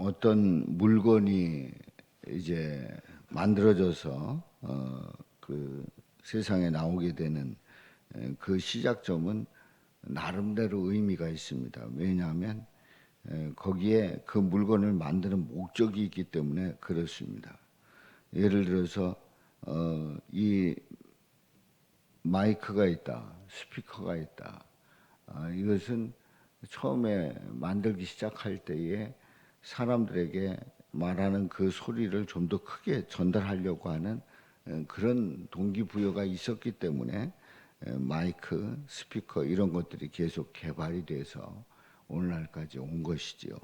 어떤 물건이 이제 만들어져서 그 세상에 나오게 되는 그 시작점은 나름대로 의미가 있습니다. 왜냐하면 거기에 그 물건을 만드는 목적이 있기 때문에 그렇습니다. 예를 들어서 이 마이크가 있다, 스피커가 있다. 이것은 처음에 만들기 시작할 때에 사람들에게 말하는 그 소리를 좀 더 크게 전달하려고 하는 그런 동기부여가 있었기 때문에 마이크, 스피커 이런 것들이 계속 개발이 돼서 오늘날까지 온 것이지요.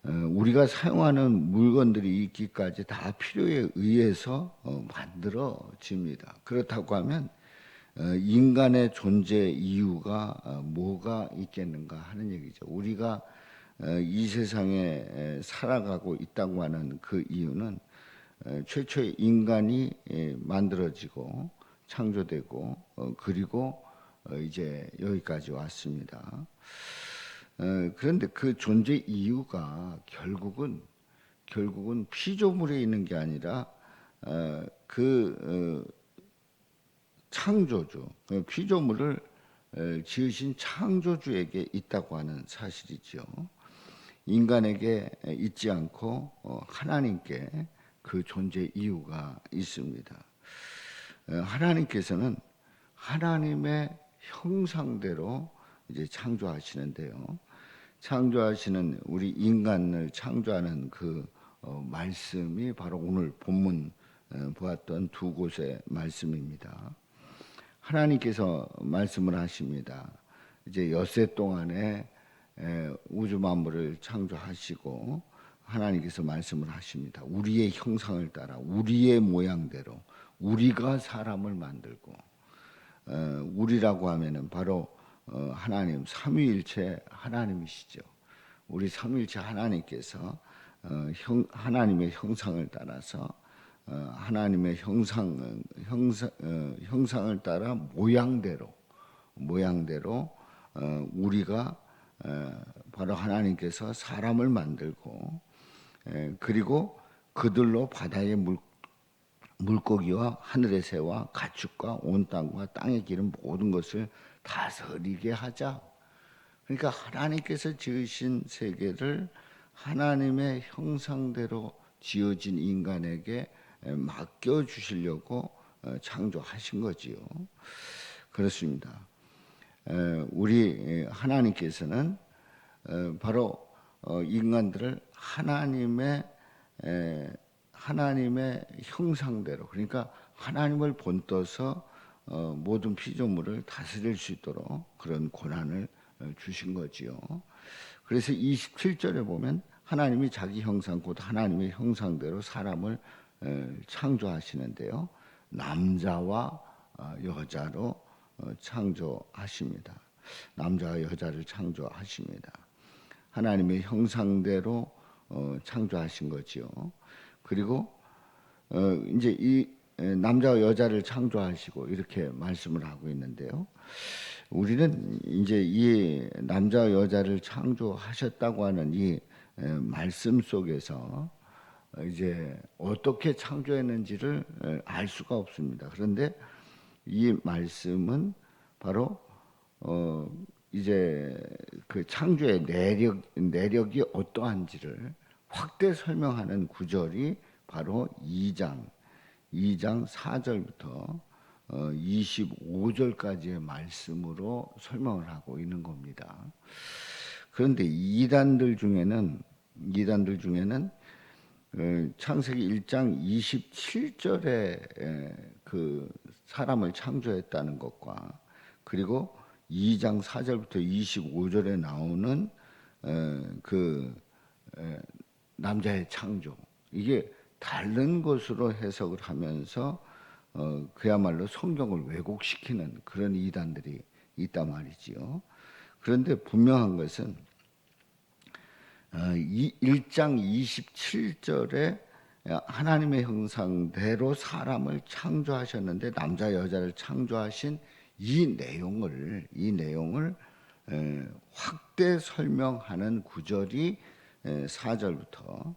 우리가 사용하는 물건들이 있기까지 다 필요에 의해서 만들어집니다. 그렇다고 하면 인간의 존재 이유가 뭐가 있겠는가 하는 얘기죠. 우리가 이 세상에 살아가고 있다고 하는 그 이유는 최초의 인간이 만들어지고 창조되고 그리고 이제 여기까지 왔습니다. 그런데 그 존재 이유가 결국은 피조물에 있는 게 아니라 창조주, 피조물을 지으신 창조주에게 있다고 하는 사실이죠. 인간에게 있지 않고 하나님께 그 존재 이유가 있습니다. 하나님께서는 하나님의 형상대로 이제 창조하시는데요. 창조하시는 우리 인간을 창조하는 그 말씀이 바로 오늘 본문 보았던 두 곳의 말씀입니다. 하나님께서 말씀을 하십니다. 이제 엿새 동안에 우주 만물을 창조하시고 하나님께서 말씀을 하십니다. 우리의 형상을 따라 우리의 모양대로 우리가 사람을 만들고 우리라고 하면은 바로 하나님 삼위일체 하나님이시죠. 우리 삼위일체 하나님께서 하나님의 형상을 따라서 하나님의 형상을 따라 모양대로 우리가 바로 하나님께서 사람을 만들고 그리고 그들로 바다의 물고기와 하늘의 새와 가축과 온 땅과 땅에 기른 모든 것을 다스리게 하자. 그러니까 하나님께서 지으신 세계를 하나님의 형상대로 지어진 인간에게 맡겨주시려고 창조하신 거지요. 그렇습니다. 우리 하나님께서는 바로 인간들을 하나님의 형상대로, 그러니까 하나님을 본떠서 모든 피조물을 다스릴 수 있도록 그런 권한을 주신 거지요. 그래서 27절에 보면 하나님이 자기 형상 곧 하나님의 형상대로 사람을 창조하시는데요. 남자와 여자로 창조하십니다. 남자와 여자를 창조하십니다. 하나님의 형상대로 창조하신 거지요. 그리고 이제 이 남자와 여자를 창조하시고 이렇게 말씀을 하고 있는데요. 우리는 이제 이 남자와 여자를 창조하셨다고 하는 이 말씀 속에서 이제 어떻게 창조했는지를 알 수가 없습니다. 그런데 이 말씀은 바로 이제 그 창조의 내력이 어떠한지를 확대 설명하는 구절이 바로 2장 4절부터 25절까지의 말씀으로 설명을 하고 있는 겁니다. 그런데 이단들 중에는 창세기 1장 27절에 그 사람을 창조했다는 것과 그리고 2장 4절부터 25절에 나오는 그 남자의 창조, 이게 다른 것으로 해석을 하면서 그야말로 성경을 왜곡시키는 그런 이단들이 있단 말이지요. 그런데 분명한 것은 1장 27절에 하나님의 형상대로 사람을 창조하셨는데 남자 여자를 창조하신 이 내용을 확대 설명하는 구절이 4절부터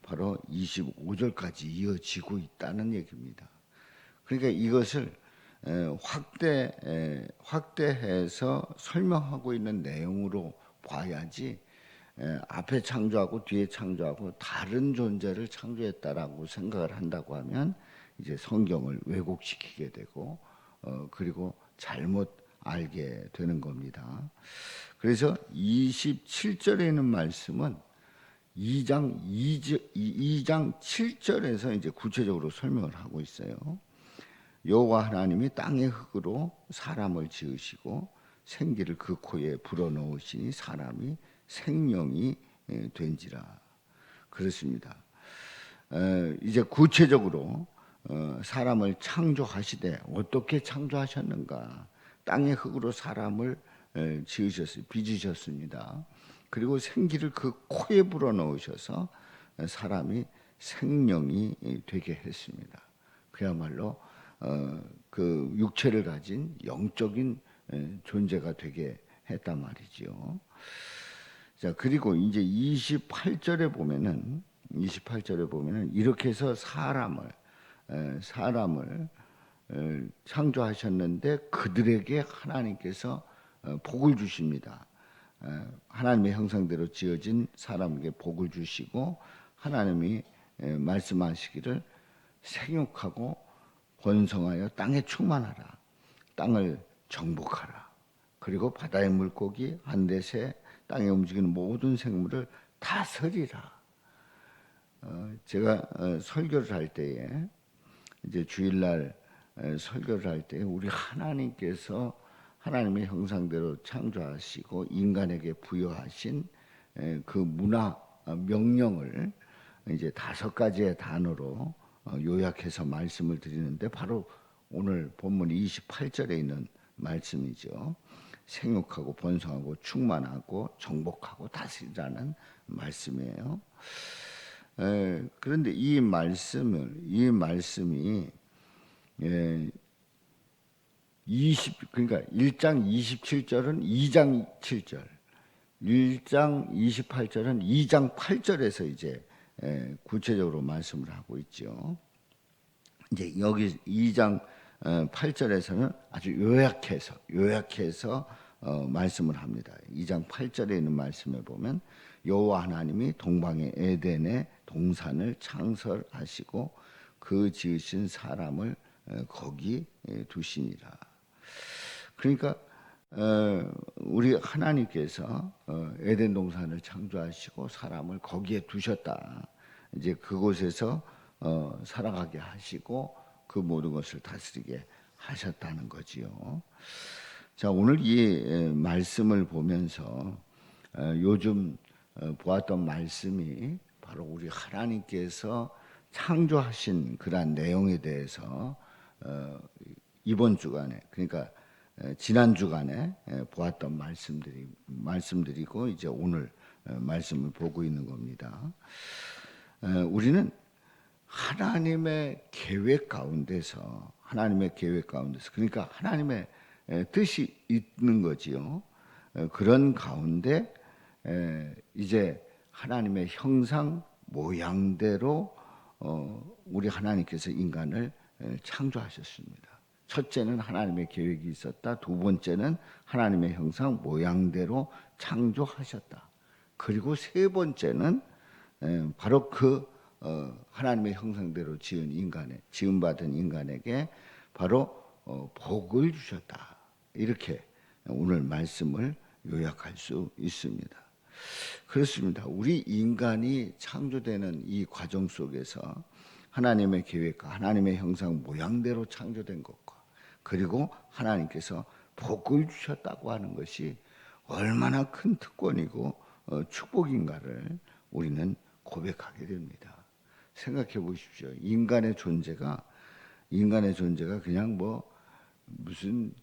바로 25절까지 이어지고 있다는 얘기입니다. 그러니까 이것을 확대해서 설명하고 있는 내용으로 봐야지 앞에 창조하고 뒤에 창조하고 다른 존재를 창조했다라고 생각을 한다고 하면 이제 성경을 왜곡시키게 되고 그리고 잘못 알게 되는 겁니다. 그래서 27절에 있는 말씀은 2장 7절에서 이제 구체적으로 설명을 하고 있어요. 여호와 하나님이 땅의 흙으로 사람을 지으시고 생기를 그 코에 불어넣으시니 사람이 생명이 된지라. 그렇습니다. 이제 구체적으로 사람을 창조하시되 어떻게 창조하셨는가? 땅의 흙으로 사람을 지으셨어요. 빚으셨습니다. 그리고 생기를 그 코에 불어넣으셔서 사람이 생명이 되게 했습니다. 그야말로 그 육체를 가진 영적인 존재가 되게 했단 말이죠. 자, 그리고 이제 28절에 보면은 이렇게 해서 사람을 창조하셨는데 그들에게 하나님께서 복을 주십니다. 하나님의 형상대로 지어진 사람에게 복을 주시고 하나님이 말씀하시기를 생육하고 번성하여 땅에 충만하라. 땅을 정복하라. 그리고 바다의 물고기, 한대새, 땅에 움직이는 모든 생물을 다스리라. 제가 설교를 할 때에 이제 주일날 설교를 할 때 우리 하나님께서 하나님의 형상대로 창조하시고 인간에게 부여하신 그 문화 명령을 이제 5가지의 단어로 요약해서 말씀을 드리는데 바로 오늘 본문 28절에 있는 말씀이죠. 생육하고 번성하고 충만하고 정복하고 다스리라는 말씀이에요. 그런데 이 말씀이 그러니까 1장 27절은 2장 7절, 1장 28절은 2장 8절에서 이제 구체적으로 말씀을 하고 있죠. 이제 여기 2장 8절에서는 아주 요약해서 말씀을 합니다. 2장 8절에 있는 말씀에 보면 여호와 하나님이 동방의 에덴에 동산을 창설하시고 그 지으신 사람을 거기 두시니라. 그러니까 우리 하나님께서 에덴 동산을 창조하시고 사람을 거기에 두셨다. 이제 그곳에서 살아가게 하시고 그 모든 것을 다스리게 하셨다는 거지요. 자, 오늘 이 말씀을 보면서 요즘 보았던 말씀이 바로 우리 하나님께서 창조하신 그러한 내용에 대해서 이번 주간에, 그러니까 지난 주간에 보았던 말씀들이고 이제 오늘 말씀을 보고 있는 겁니다. 우리는 하나님의 계획 가운데서 그러니까 하나님의 뜻이 있는 거지요. 그런 가운데 이제 하나님의 형상 모양대로 우리 하나님께서 인간을 창조하셨습니다. 첫째는 하나님의 계획이 있었다. 두 번째는 하나님의 형상 모양대로 창조하셨다. 그리고 세 번째는 바로 그 하나님의 형상대로 지음받은 인간에게 바로 복을 주셨다. 이렇게 오늘 말씀을 요약할 수 있습니다. 그렇습니다. 우리 인간이 창조되는 이 과정 속에서 하나님의 계획과 하나님의 형상 모양대로 창조된 것과 그리고 하나님께서 복을 주셨다고 하는 것이 얼마나 큰 특권이고 축복인가를 우리는 고백하게 됩니다. 생각해 보십시오. 인간의 존재가 그냥 무슨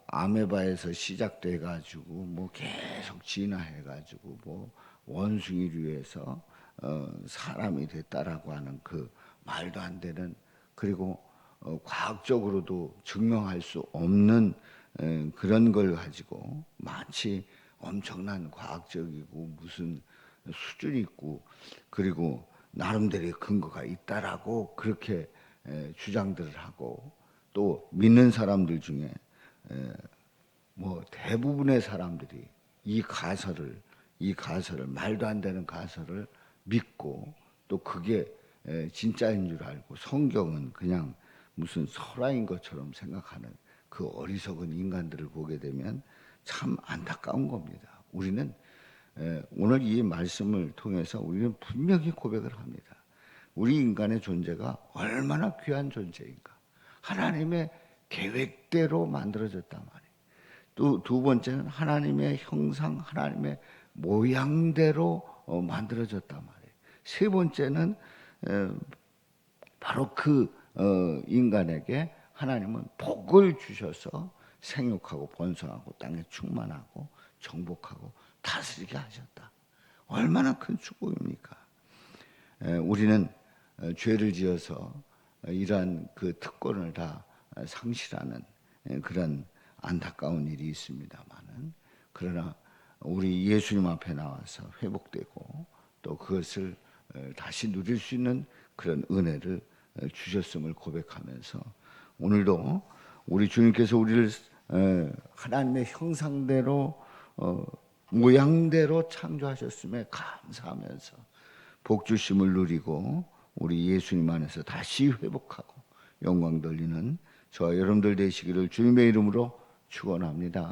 아메바에서 시작돼 가지고 계속 진화해 가지고 원숭이류에서 사람이 됐다라고 하는 그 말도 안 되는, 그리고 과학적으로도 증명할 수 없는 그런 걸 가지고 마치 엄청난 과학적이고 무슨 수준이 있고 그리고 나름대로의 근거가 있다라고 그렇게 주장들을 하고 또 믿는 사람들 중에 뭐 대부분의 사람들이 이 가설을 말도 안 되는 가설을 믿고 또 그게 진짜인 줄 알고 성경은 그냥 무슨 설화인 것처럼 생각하는 그 어리석은 인간들을 보게 되면 참 안타까운 겁니다. 우리는 오늘 이 말씀을 통해서 우리는 분명히 고백을 합니다. 우리 인간의 존재가 얼마나 귀한 존재인가. 하나님의 계획대로 만들어졌단 말이에요. 또 두 번째는 하나님의 형상, 하나님의 모양대로 만들어졌단 말이에요. 세 번째는 바로 그 인간에게 하나님은 복을 주셔서 생육하고 번성하고 땅에 충만하고 정복하고 다스리게 하셨다. 얼마나 큰 축복입니까? 우리는 죄를 지어서 이러한 그 특권을 다 상실하는 그런 안타까운 일이 있습니다만은 그러나 우리 예수님 앞에 나와서 회복되고 또 그것을 다시 누릴 수 있는 그런 은혜를 주셨음을 고백하면서 오늘도 우리 주님께서 우리를 하나님의 형상대로 모양대로 창조하셨음에 감사하면서 복 주심을 누리고 우리 예수님 안에서 다시 회복하고 영광 돌리는 저와 여러분들 되시기를 주님의 이름으로 축원합니다.